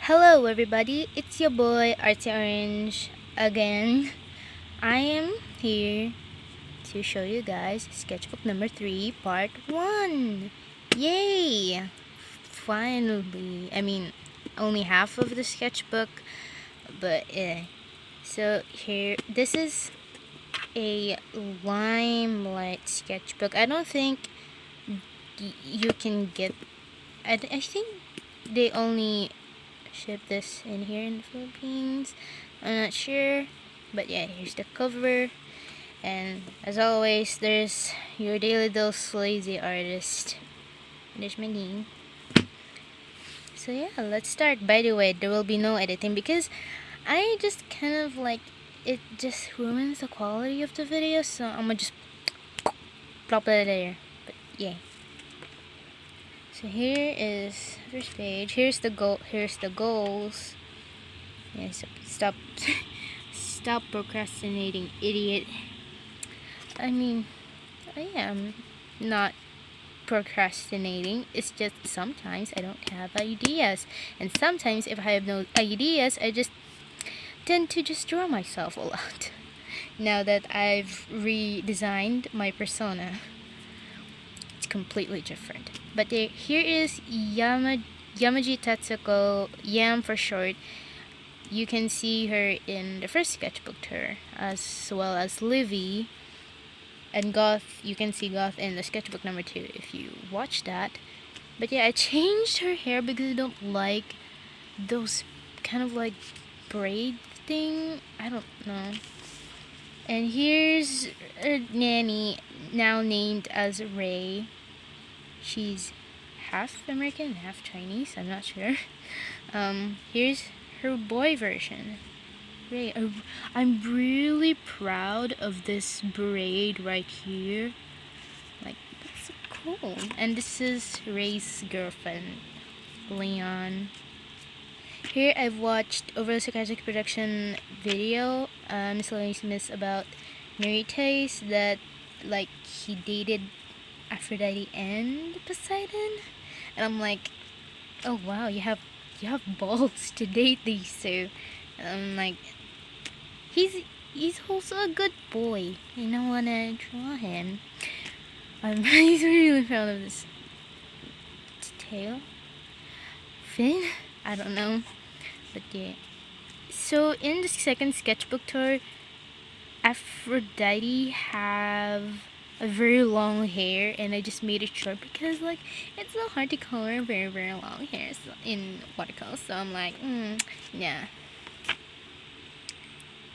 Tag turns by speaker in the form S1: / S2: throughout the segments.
S1: Hello everybody, it's your boy Artsy Orange again. I am here to show you guys sketchbook number 3 part 1. Yay! Finally. Only half of the sketchbook, but so here, this is a Limelight sketchbook. I don't think you can get, I think they only ship this in here in the Philippines. I'm not sure, but yeah, here's the cover, and as always, there's your daily dose lazy artist. There's my name. So yeah, let's start. By the way, there will be no editing because I just kind of like it just ruins the quality of the video, so I'm gonna just plop it there. But yeah. So here is the first page. Here's the goal. Here's the goals. Yeah, so stop procrastinating, idiot. I am not procrastinating. It's just sometimes I don't have ideas, and sometimes if I have no ideas, I just tend to just draw myself a lot. Now that I've redesigned my persona, completely different. But here is Yamaji Tetsuko, Yam for short. You can see her in the first sketchbook tour, as well as Livy and Goth. You can see Goth in the sketchbook number 2 if you watch that. But yeah, I changed her hair because I don't like those kind of like braid thing. I don't know. And here's a nanny, now named as Ray. She's half American, half Chinese, I'm not sure. Here's her boy version, Ray. I'm really proud of this braid right here. Like, that's so cool. And this is Ray's girlfriend, Leon. Here I've watched over the sarcastic production video, miscellaneous about Marte, that like he dated Aphrodite and Poseidon, and I'm like, oh wow, you have balls to date these two. And I'm like, he's also a good boy. You don't wanna draw him. He's really proud of this tail fin. I don't know, but yeah. So in the second sketchbook tour, Aphrodite have a very long hair, and I just made it short because like it's so hard to color very long hair in watercolor. So I'm like, yeah.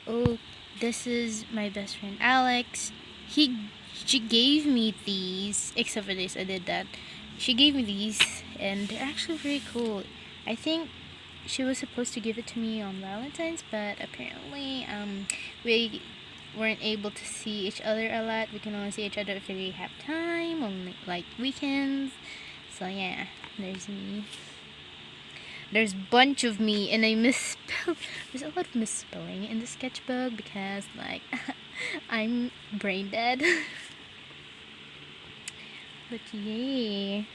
S1: Oh, this is my best friend Alex. She gave me these. Except for this, I did that. She gave me these, and they're actually very cool. I think she was supposed to give it to me on Valentine's, but apparently we weren't able to see each other a lot. We can only see each other if we have time on like weekends. So yeah, there's me. There's a bunch of me, and I misspelled. There's a lot of misspelling in the sketchbook because like I'm brain dead. But yay,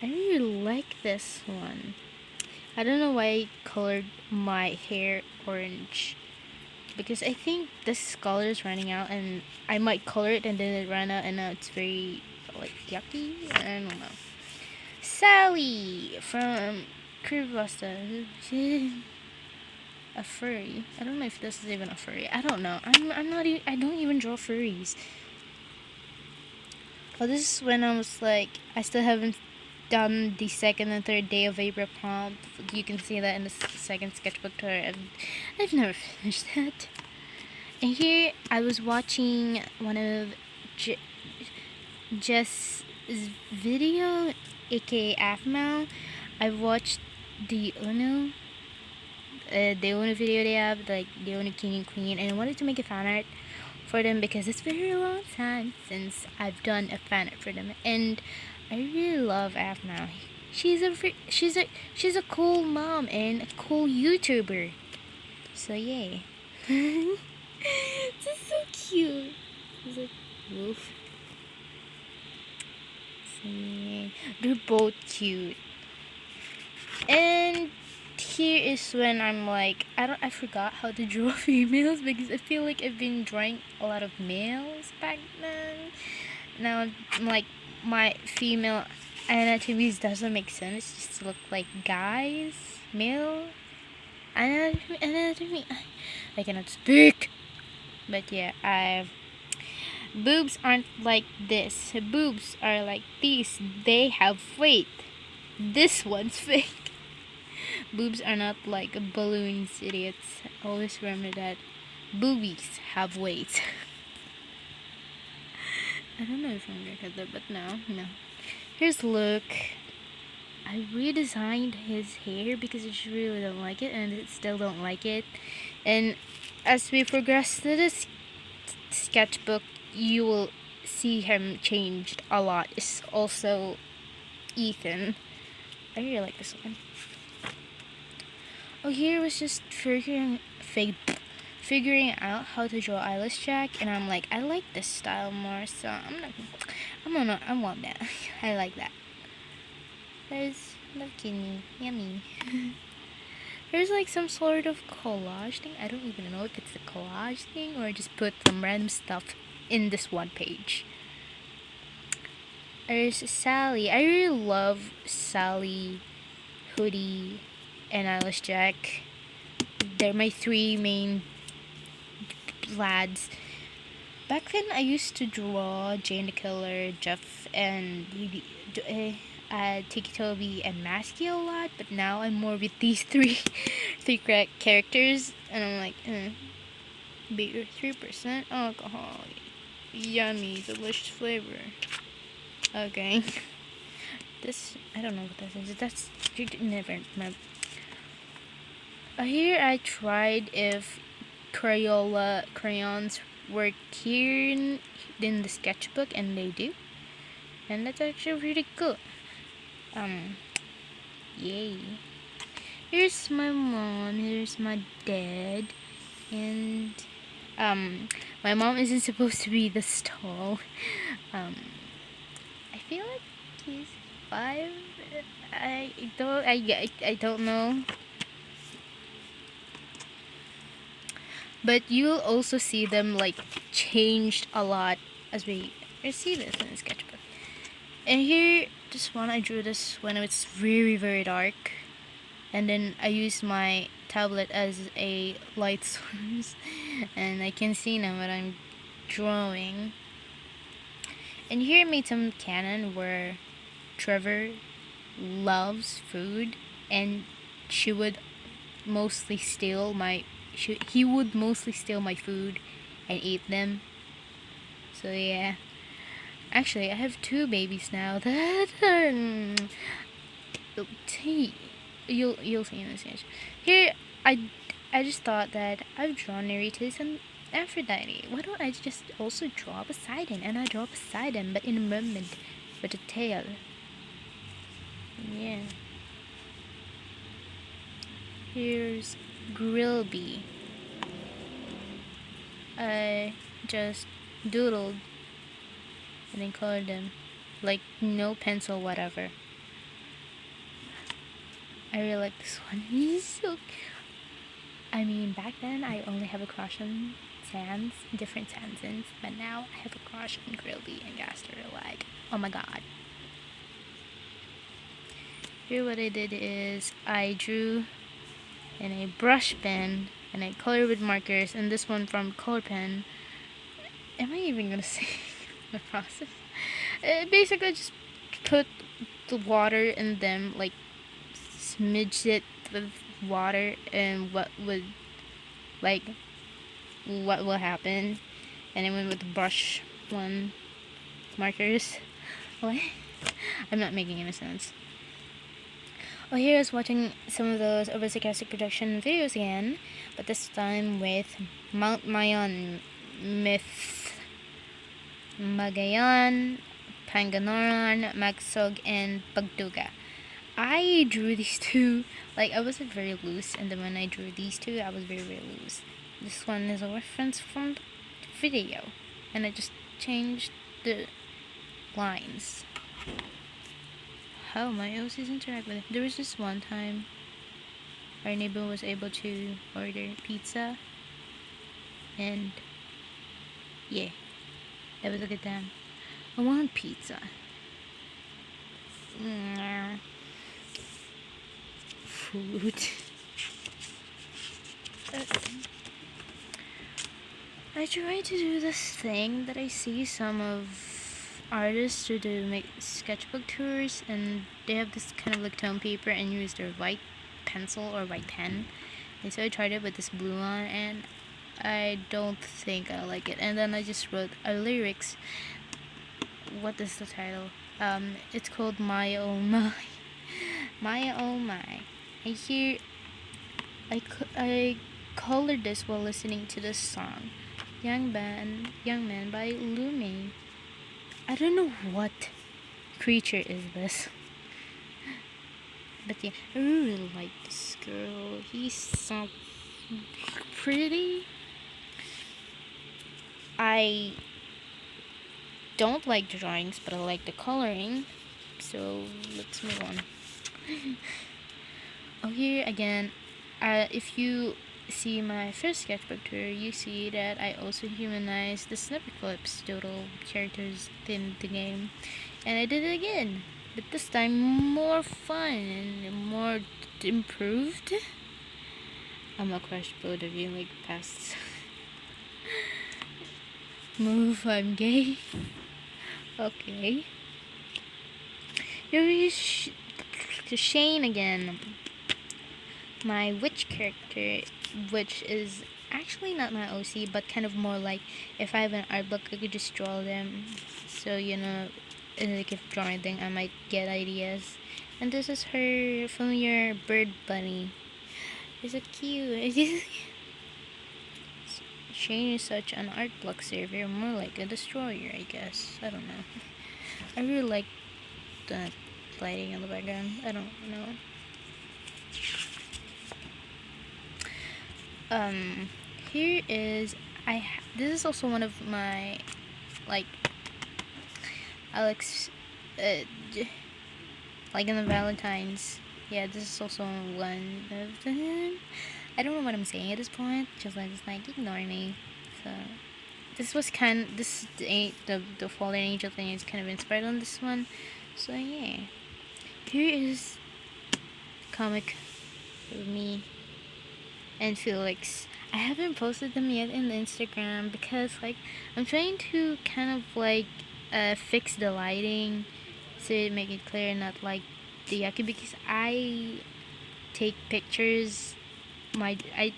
S1: I really like this one. I don't know why I colored my hair orange, because I think this color is running out, and I might color it and then it ran out, and now it's very like yucky. I don't know. Sally from Creepypasta. She's a furry. I don't know if this is even a furry. I don't know. I'm not even. I don't even draw furries. Well, this is when I was like, I still haven't done the second and third day of April prompt. You can see that in the second sketchbook tour. I've never finished that. And here I was watching one of Jess's video, aka Afmal. I watched the Uno video they have, like the Uno King and Queen, and I wanted to make a fan art for them because it's been a very long time since I've done a fan art for them, and I really love Afmal. She's a cool mom and a cool YouTuber. So yay. This is so cute. She's like wolf. So yeah, they're both cute. And here is when I'm like, I forgot how to draw females because I feel like I've been drawing a lot of males back then. Now I'm like, my female anatomies doesn't make sense. It just look like guys, male anatomy. I cannot speak. But yeah, boobs aren't like this. Boobs are like these. They have weight. This one's fake. Boobs are not like balloons, idiots. Always remember that. Boobies have weight. I don't know if I'm gonna cut that, but no. Here's look. I redesigned his hair because I just really don't like it, and it still don't like it. And as we progress to this sketchbook, you will see him changed a lot. It's also Ethan. I really like this one. Oh, here was just figuring out how to draw eyelash jack, and I'm like, I like this style more, so I want that. I like that. There's no kidney, yummy. There's like some sort of collage thing. I don't even know if it's a collage thing or I just put some random stuff in this one page. There's Sally. I really love Sally, Hoodie, and eyelash jack. They're my three main lads. Back then I used to draw Jane the Killer, Jeff, and Tiki Toby and Masky a lot, but now I'm more with these three characters, and I'm like, beer, 3% alcohol, yummy, delicious flavor. Okay. This, I don't know what that is. That's, never mind. Here I tried if Crayola crayons work here in the sketchbook, and they do. And that's actually really cool. Yay. Here's my mom, here's my dad, and my mom isn't supposed to be this tall. I feel like he's 5. I don't know. But you'll also see them like changed a lot as we see this in the sketchbook. And here, this one, I drew this when it's very, very dark. And then I used my tablet as a light source. And I can see now what I'm drawing. And here I made some canon where Trevor loves food. And he would mostly steal my food and eat them. So yeah. Actually, I have 2 babies now that are you'll see in this sketch. Here, I just thought that I've drawn Nereus and Aphrodite. Why don't I just also draw Poseidon? And I draw Poseidon, but in a moment with a tail. Yeah. Here's Grillby. I just doodled and then colored them, like no pencil, whatever. I really like this one. He's so cute. I mean, back then I only have a crush on Sans, different Sansons, but now I have a crush on Grillby and Gaster. Like, oh my god. Here what I did is I drew in a brush pen and I colored with markers, and this one from color pen. Am I even gonna say the process? Basically just put the water in them, like smidge it with water, and what will happen. And I went with the brush one markers. What? I'm not making any sense. Oh, here I was watching some of those oversarcastic production videos again, but this time with Mount Mayon, Myth, Magayan, Panganoran, Magsog, and Pagduga. I drew these 2, like I wasn't very loose, and then when I drew these 2, I was very, very loose. This one is a reference from the video, and I just changed the lines. How my OCs interact with it. There was this one time our neighbor was able to order pizza, and yeah, that was a good time. I want pizza. Food. I try to do this thing that I see some of artists who do make sketchbook tours, and they have this kind of like tone paper and use their white pencil or white pen. And so I tried it with this blue one, and I don't think I like it. And then I just wrote a lyrics. What is the title? It's called My Oh My. My Oh My. I colored this while listening to this song, Young Man by Lume. I don't know what creature is this. But yeah, I really like this girl. He's so pretty. I don't like the drawings, but I like the coloring. So let's move on. Oh, here again, if you see my first sketchbook tour, you see that I also humanized the snipper clips, total characters in the game, and I did it again, but this time more fun and more improved. I'm gonna crush both of you like past. Move, I'm gay. Okay. Here is Shane again. My witch character, which is actually not my OC, but kind of more like if I have an art book, I could just draw them. So, you know, like if drawing thing, I might get ideas. And this is her familiar bird bunny. It's so cute. Shane is such an art block savior, more like a destroyer, I guess. I don't know. I really like the lighting in the background. I don't know. Here is this is also one of my like Alex like in the Valentine's. Yeah, this is also one of them. I don't know what I'm saying at this point. Just like ignore me. So this was the fallen angel thing is kind of inspired on this one. So yeah, here is comic of me and Felix. I haven't posted them yet in the Instagram because like I'm trying to kind of like fix the lighting to make it clear, not like the yucky, because I take pictures. I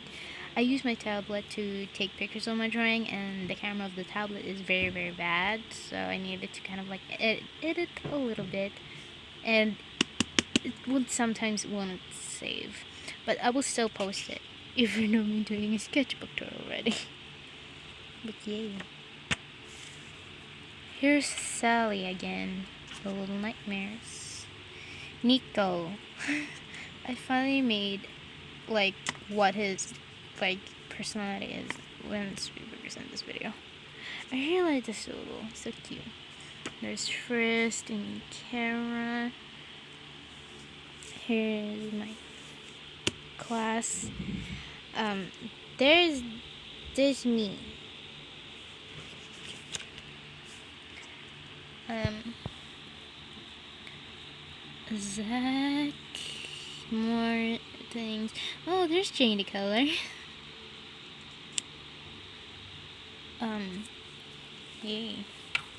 S1: use my tablet to take pictures of my drawing, and the camera of the tablet is very, very bad, so I needed to kind of like edit a little bit, and it would sometimes won't save, but I will still post it if you know me doing a sketchbook tour already. But yay. Here's Sally again, the little nightmares. Nico. I finally made like what his like personality is when we present this video. I really like this little, so cute. There's Frist and Kara. Here's my class. There's me. Zach, more things. Oh, there's Janie Color. Yay.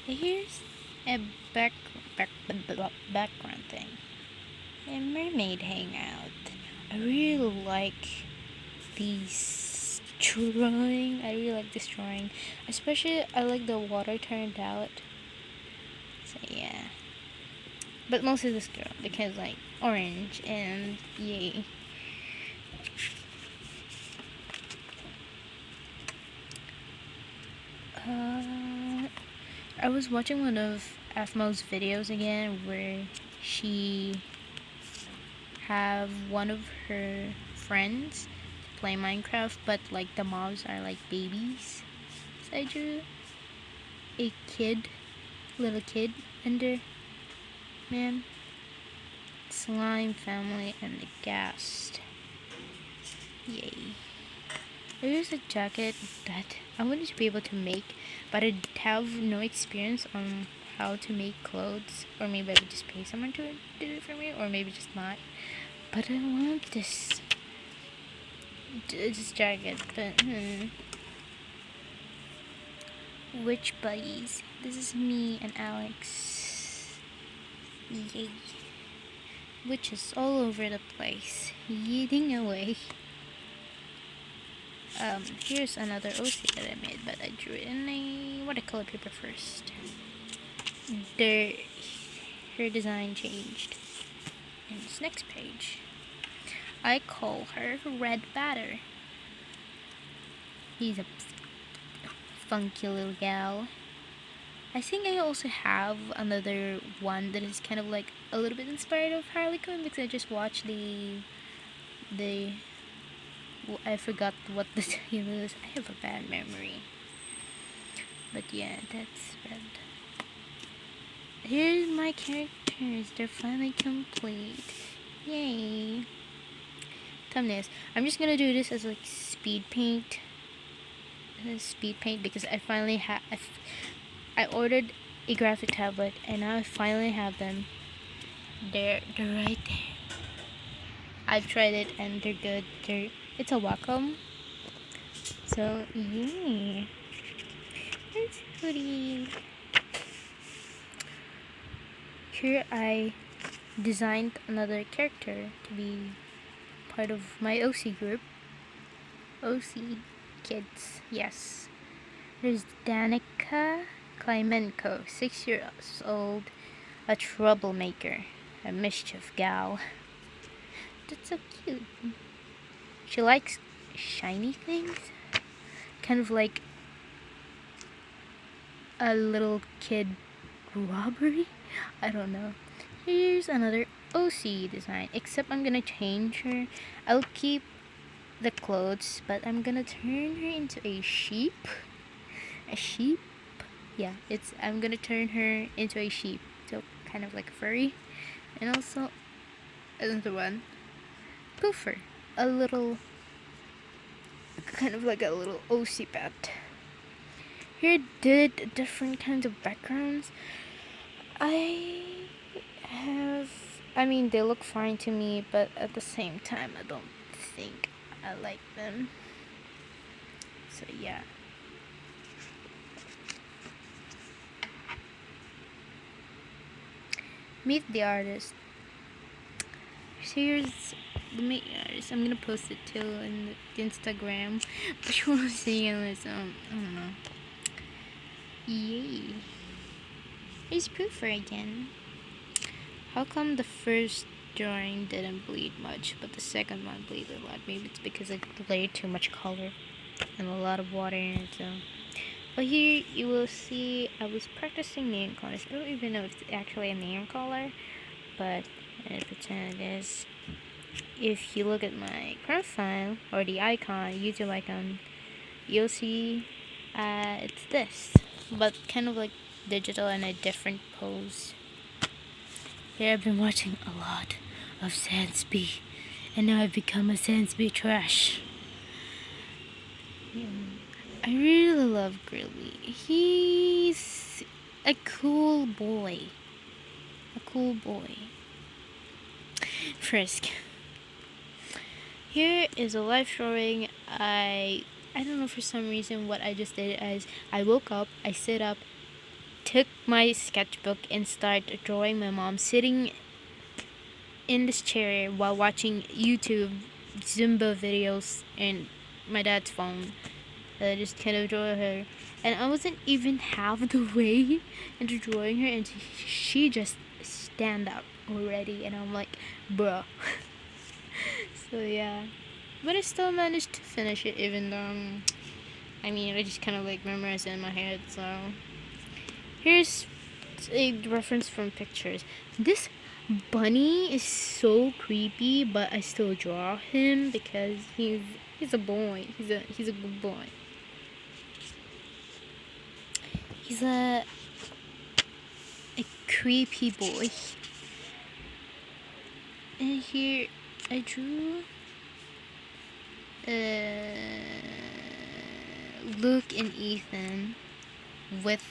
S1: Here's a background thing. A mermaid hangout. I really like these drawing. I really like this drawing. Especially, I like the water turned out. So yeah. But mostly this girl, because like orange and yay. I was watching one of Afmo's videos again where she have one of her friends play Minecraft, but like the mobs are like babies. So I drew a little kid under man, slime family, and the ghast. Yay. There's a jacket that I wanted to be able to make, but I have no experience on how to make clothes, or maybe I would just pay someone to do it for me, or maybe just not. But I want this jacket, but which buddies? This is me and Alex. Yay. Which is all over the place, yeeting away. Here's another OC that I made, but I drew it in a watercolor paper first. Her design changed. In this next page, I call her Red Batter. He's a funky little gal. I think I also have another one that is kind of like a little bit inspired of Harley Quinn, because I just watched I forgot what the title is. I have a bad memory. But yeah, that's Red. Here's my characters. They're finally complete. Yay. Thumbnails. I'm just gonna do this as like speed paint. Because I finally I ordered a graphic tablet and now I finally have them. They're right there. I've tried it and they're good. It's a Wacom. So yeah. It's pretty. Here I designed another character to be part of my OC group. OC kids, yes. There's Danica Klimenko, 6 years old, a troublemaker, a mischief gal. That's so cute. She likes shiny things, kind of like a little kid robbery. I don't know. Here's another OC design, except I'm gonna change her. I'll keep the clothes, but I'm gonna turn her into a sheep. A sheep? Yeah, I'm gonna turn her into a sheep, so kind of like furry. And also another one, Poofer, a little, kind of like a little OC pet. Here did different kinds of backgrounds. I mean, they look fine to me, but at the same time, I don't think I like them. So yeah. Meet the artist. Here's the meet artist. I'm gonna post it too in the Instagram, but you won't see it on its own. I don't know. Yay. Here's Poofer again. How come the first drawing didn't bleed much, but the second one bleeded a lot? Maybe it's because I laid too much color and a lot of water in it. So, but here you will see I was practicing neon colors. I don't even know if it's actually a neon color, but I pretend it is. If you look at my profile or the icon, YouTube icon, you'll see it's this, but kind of like digital and a different pose. Here I've been watching a lot of Sansby, and now I've become a Sansby trash. I really love Grilly. He's a cool boy. Frisk. Here is a live drawing. I don't know, for some reason what I just did is I woke up, I sit up, took my sketchbook and started drawing my mom sitting in this chair while watching YouTube Zumba videos and my dad's phone. I just kind of draw her, and I wasn't even half the way into drawing her, and she just stand up already, and I'm like, bruh. So yeah, but I still managed to finish it, even though I just kind of like memorized it in my head. So here's a reference from pictures. This bunny is so creepy, but I still draw him because he's a boy. He's a good boy. He's a creepy boy. And here I drew Luke and Ethan with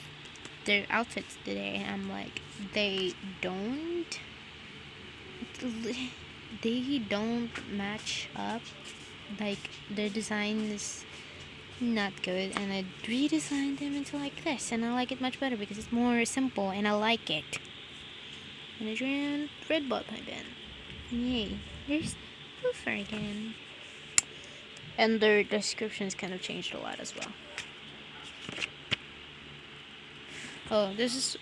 S1: their outfits today, and I'm like, they don't match up. Like, their design is not good, and I redesigned them into like this, and I like it much better because it's more simple and I like it. And I drew red ball my pen. Yay. There's Boofer again. And their descriptions kind of changed a lot as well. Oh, this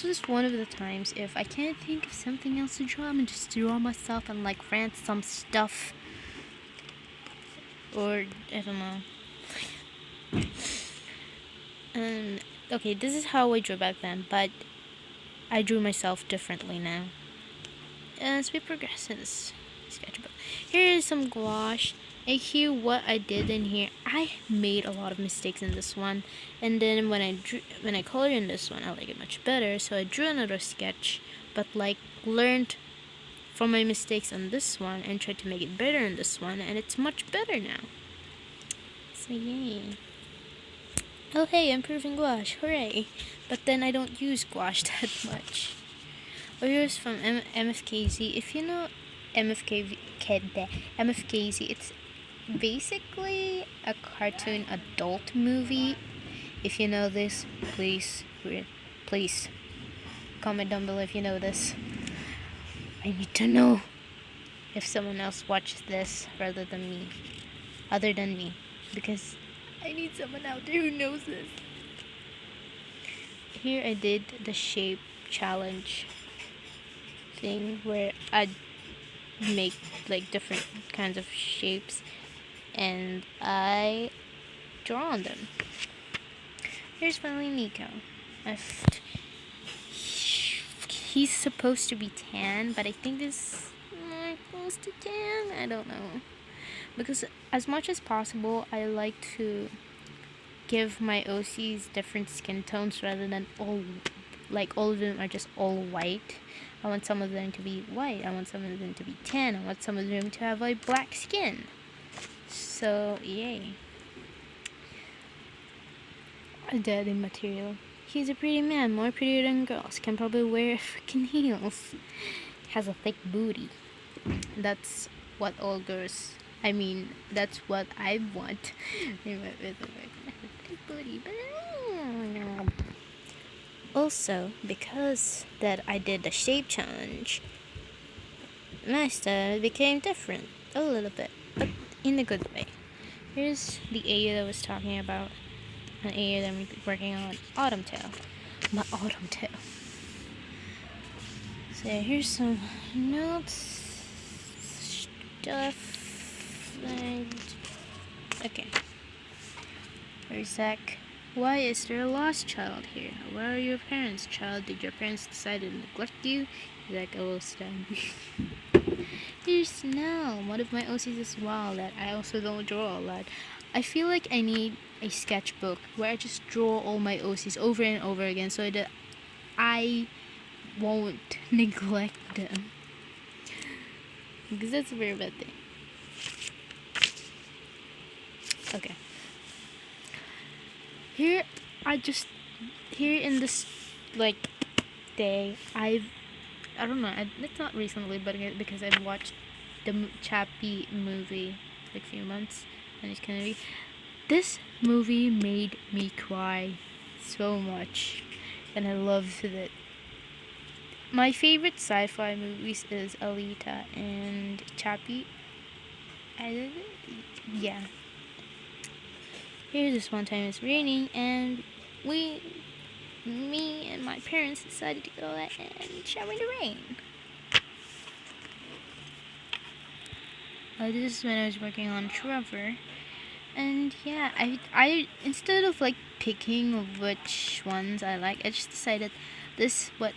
S1: was one of the times if I can't think of something else to draw, I'm gonna just draw myself and like rant some stuff. Or, I don't know. Okay, this is how I drew back then, but I drew myself differently now. As we progress in this sketchbook, here is some gouache. And here, what I did in here, I made a lot of mistakes in this one, and then when I colored in this one, I like it much better. So I drew another sketch, but like learned from my mistakes on this one and tried to make it better in this one, and it's much better now. So yay! Oh hey, improving gouache, hooray! But then I don't use gouache that much. Oh, here's from MFKZ. If you know MFKZ, it's basically a cartoon adult movie. If you know this, please comment down below if you know this. I need to know if someone else watches this other than me, because I need someone out there who knows this. Here I did the shape challenge thing where I make like different kinds of shapes and I draw on them. Here's finally Nico. He's supposed to be tan, but I think this is more close to tan. I don't know, because as much as possible I like to give my OCs different skin tones rather than all of them are just all white. I want some of them to be white, I want some of them to be tan, I want some of them to have like black skin. So yay. A daddy material. He's a pretty man, more prettier than girls. Can probably wear freaking heels. Has a thick booty. That's what all girls, that's what I want. Thick booty. Also, because that I did the shape challenge, my style became different a little bit, but in a good way. Here's the area that I was talking about, an area that I'm working on, autumn tail. My autumn tail. So here's some notes, stuff, and okay. There's Zach. Why is there a lost child here? Where are your parents, child? Did your parents decide to neglect you? Zach, I will stand. Here's Snow, one of my OCs as well, that I also don't draw a lot. I feel like I need a sketchbook where I just draw all my OCs over and over again so that I won't neglect them. Because that's a very bad thing. Okay. Here in this like day, I don't know, it's not recently, but because I've watched the Chappie movie like a few months, and it's gonna be, this movie made me cry so much, and I loved it. My favorite sci-fi movies is Alita and Chappie. Yeah. Here's this one time it's raining, and me and my parents decided to go and shower in the rain. This is when I was working on Trevor, and yeah, I instead of like picking which ones I like, I just decided this what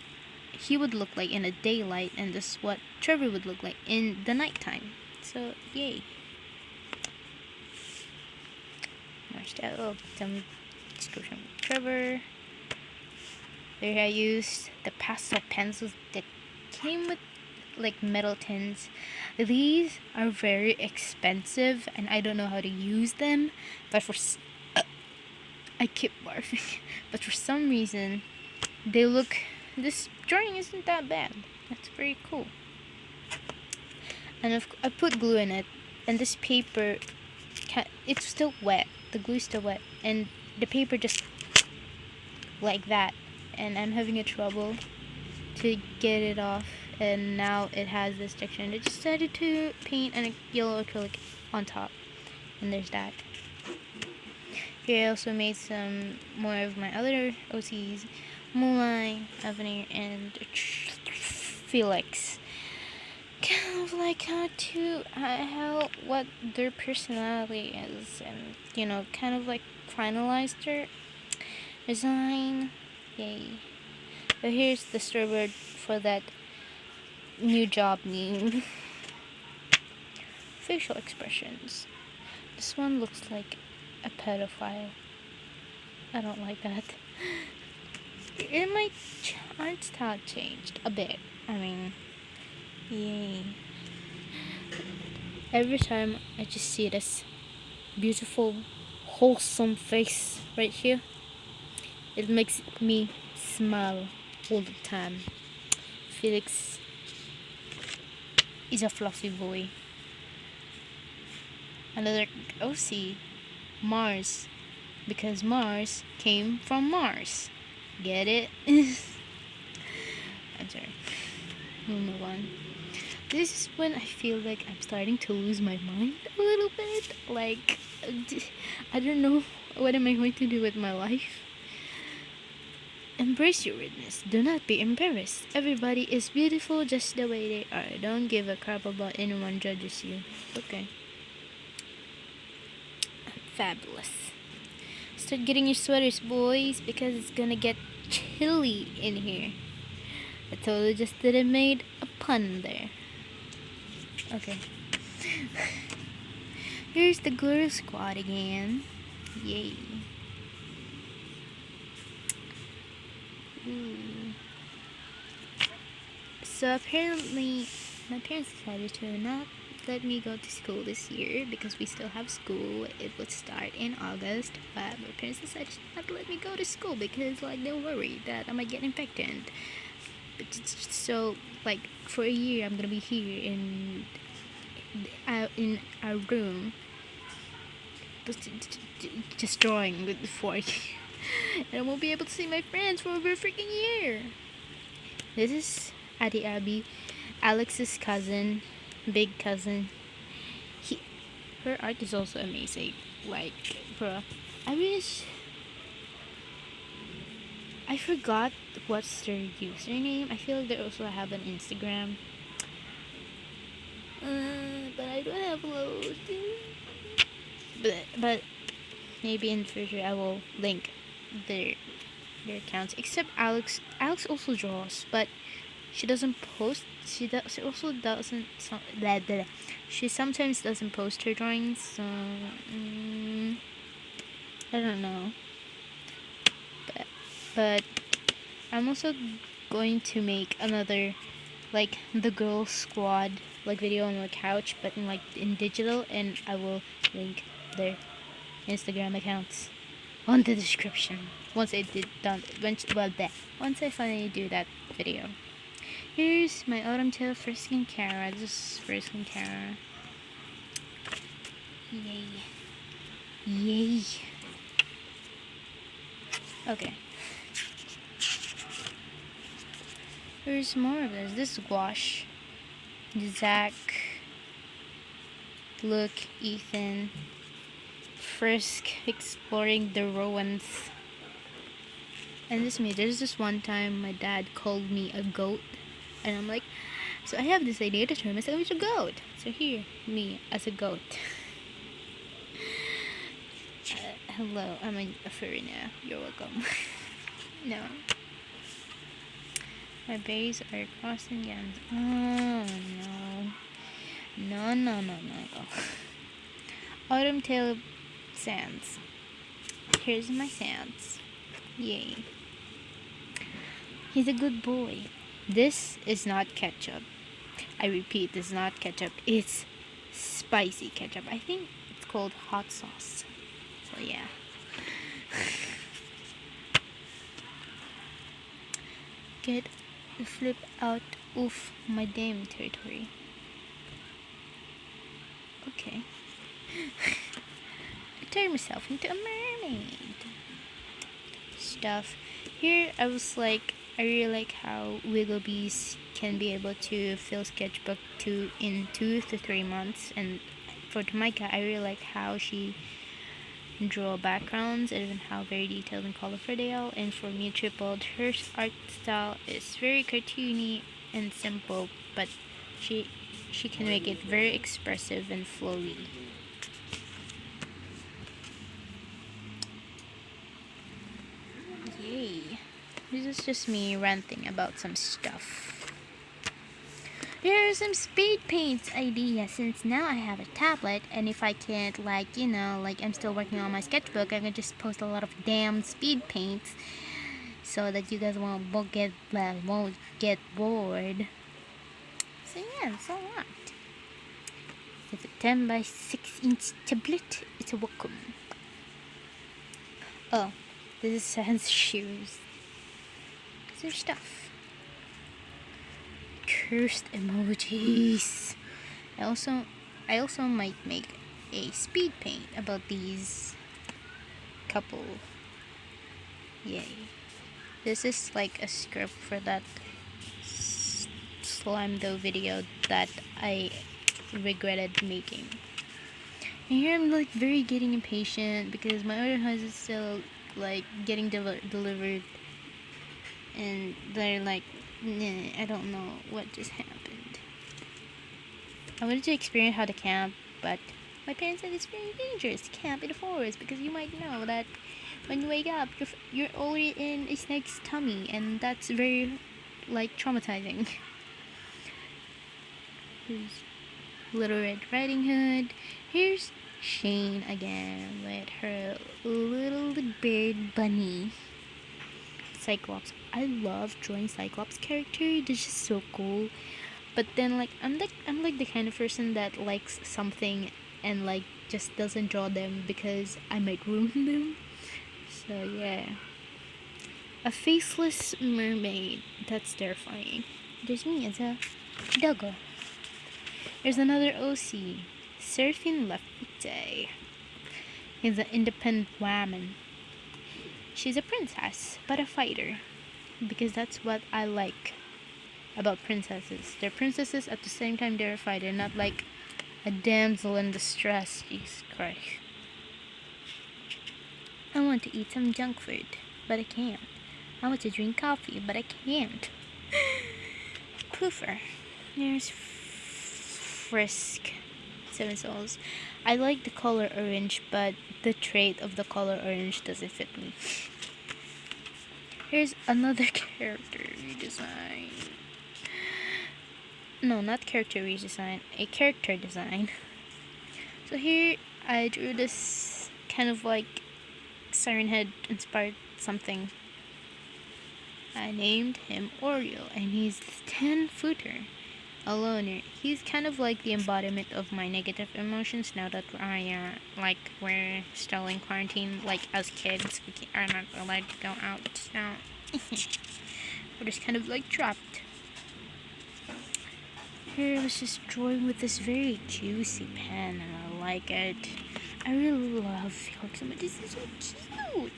S1: he would look like in the daylight, and this is what Trevor would look like in the nighttime. So yay. Some description of Trevor. There I used the pastel pencils that came with like metal tins. These are very expensive and I don't know how to use them, but I keep barfing. But for some reason, they look... This drawing isn't that bad. That's very cool. And I put glue in it. And this paper... It's still wet. The glue is still wet. And the paper just... like that. And I'm having a trouble to get it off. And now it has this texture. And I decided to paint a yellow acrylic on top. And there's that. Here I also made some more of my other OCs. Moonlight, Avenir, and Felix. Kind of like how what their personality is, and you know, kind of like finalized their design. Yay! But here's the storyboard for that new job name. Facial expressions. This one looks like a pedophile. I don't like that. My art style changed a bit. I mean, yay. Every time I just see this beautiful, wholesome face right here, it makes me smile all the time. Felix is a fluffy boy. Another OC, Mars, because Mars came from Mars. Get it? I'm sorry. We'll move on. This is when I feel like I'm starting to lose my mind a little bit. Like, I don't know what am I going to do with my life. Embrace your weirdness. Do not be embarrassed. Everybody is beautiful just the way they are. Don't give a crap about anyone judges you. Okay. Fabulous. Start getting your sweaters, boys, because it's gonna get chilly in here. I totally just didn't made a pun there. Okay. Here's the girl squad again. Yay. Ooh. So apparently my parents decided to not let me go to school this year because we still have school. It would start in August, but my parents decided not to let me go to school because like they're worried that I might get infected. So like for a year I'm gonna be here in our room just drawing with the fork. And I won't be able to see my friends for over a freaking year. This is Adi Abby, Alex's cousin, big cousin. Her art is also amazing. Like, bro, I forgot what's their username. I feel like they also have an Instagram. But I don't have loads. But maybe in the future I will link their accounts. Except Alex also draws, but she doesn't post. She also doesn't. She sometimes doesn't post her drawings. So I don't know. But I'm also going to make another like the girl squad like video on my couch, but in digital, and I will link their Instagram accounts on the description once I finally do that video. Here's my autumn tail for skincare. This is for skincare. Yay. Okay. Here's more of this. This is Gouache. Zach, Luke, Ethan, Frisk exploring the ruins. And this me. There's this one time my dad called me a goat, and I'm like, so I have this idea to turn myself into a goat. So here, me as a goat. Hello, I'm a furry now. You're welcome. No. My berries are crossing ends. Oh no. No. Autumn tail sands. Here's my sands. Yay. He's a good boy. This is not ketchup. I repeat, this is not ketchup. It's spicy ketchup. I think it's called hot sauce. So yeah. get the flip out of my damn territory. Okay. I turned myself into a mermaid. Stuff. Here I was like, I really like how Wigglebees can be able to fill sketchbook in 2 to 3 months, and for Tamika, I really like how she draw backgrounds and even how very detailed and colorful they are. And for me, Tripled, her art style is very cartoony and simple, but she can make it very expressive and flowy. Yay. This is just me ranting about some stuff. Here are some speed paints ideas, since now I have a tablet, and if I can't, like, you know, like I'm still working on my sketchbook, I can just post a lot of damn speed paints so that you guys won't get bored. So yeah, that's a lot. It's a 10 by 6-inch tablet. It's a welcome. Oh, this is Sans shoes. There's stuff. Cursed emojis. I also might make a speed paint about these couple. Yay. This is like a script for that slime dough video that I regretted making. And here I'm like very getting impatient because my order house is still like getting delivered, and they're like, nah, I don't know what just happened. I wanted to experience how to camp, but my parents said it's very dangerous to camp in the forest because you might know that when you wake up, you're already in a snake's tummy, and that's very like traumatizing. Here's Little Red Riding Hood. Here's Shane again with her little bird bunny. Cyclops. I love drawing Cyclops character. They're just so cool. But then like I'm like the kind of person that likes something and like just doesn't draw them because I might ruin them. So yeah. A faceless mermaid. That's terrifying. There's me as a doggo. There's another OC. Surfing Lafite. He's an independent woman. She's a princess, but a fighter. Because that's what I like about princesses. They're princesses, at the same time they're a fighter, not like a damsel in distress. Jesus Christ. I want to eat some junk food, but I can't. I want to drink coffee, but I can't. Poofer. There's Frisk. 7 souls. I like the color orange, but the trait of the color orange doesn't fit me. Here's another character redesign. No, not character redesign. A character design. So here I drew this kind of like Siren Head inspired something. I named him Oreo, and he's 10-footer. A loner. He's kind of like the embodiment of my negative emotions now that we're still in quarantine. Like as kids, we are not allowed to go out, so we're just kind of like trapped. Here I was just drawing with this very juicy pen, and I like it. I really love Felix, but this is so cute.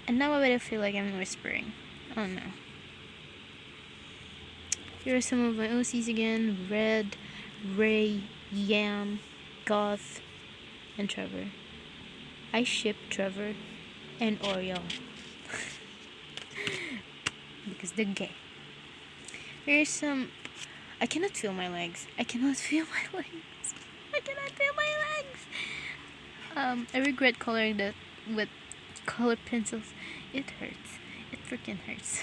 S1: And now I feel like I'm whispering. Oh no. Here are some of my OCs again. Red, Ray, Yam, Goth, and Trevor. I ship Trevor and Oreo. Because they're gay. Here's some... I cannot feel my legs. I cannot feel my legs. I cannot feel my legs. I regret coloring that with colored pencils. It hurts. It freaking hurts.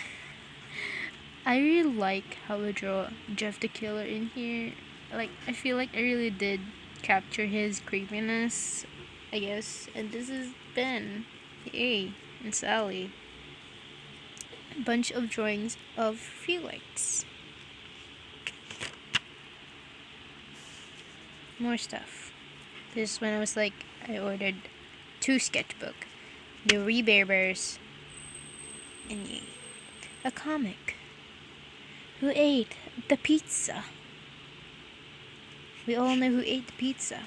S1: I really like how I draw Jeff the Killer in here. Like, I feel like I really did capture his creepiness, I guess. And this is Ben, hey, and Sally. A bunch of drawings of Felix. More stuff. This is when I was like, I ordered 2 sketchbook. The Rebears and yay. a comic. Who ate the pizza? We all know who ate the pizza.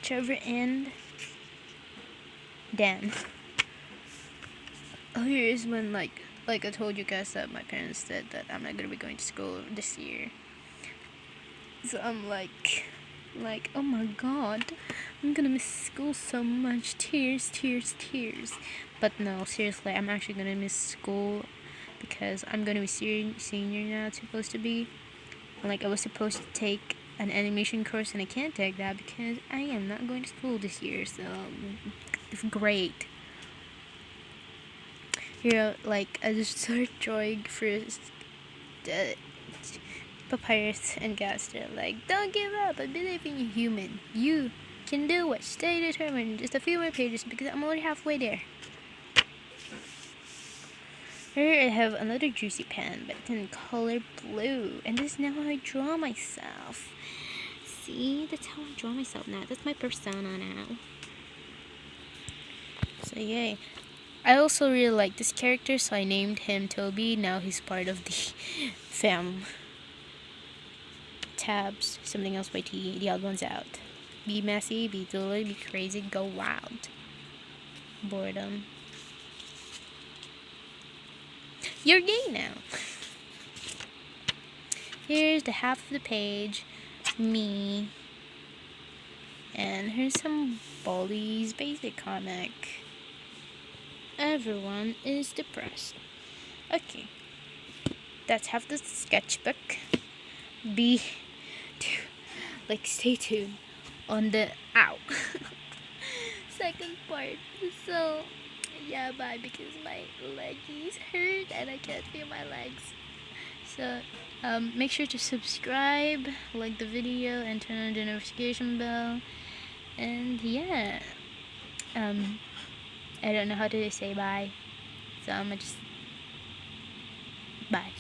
S1: Trevor and Dan. Oh, here is when, like I told you guys that my parents said that I'm not gonna be going to school this year. So I'm like, oh my god, I'm gonna miss school so much. Tears, tears, tears. But no, seriously, I'm actually gonna miss school because I'm gonna be senior now. It's supposed to be. And, like, I was supposed to take an animation course and I can't take that because I am not going to school this year. So it's great. Here, like, I just started drawing first. Papyrus and Gaster, like, don't give up, I believe in you, human. You can do it. Stay determined. Just a few more pages because I'm already halfway there. Here I have another juicy pen, but it's in color blue. And this is now how I draw myself. See? That's how I draw myself now. That's my persona now. So yay. I also really like this character, so I named him Toby. Now he's part of the fam tabs. Something else by T. The other one's out. Be messy, be totally, be crazy, go wild. Boredom. You're gay now. Here's the half of the page. Me. And here's some bullies. Basic comic. Everyone is depressed. Okay. That's half the sketchbook. Stay tuned on the second part. So yeah, bye, because my leggies hurt and I can't feel my legs. So make sure to subscribe, like the video, and turn on the notification bell. And yeah, I don't know how to say bye, so I'm gonna just bye.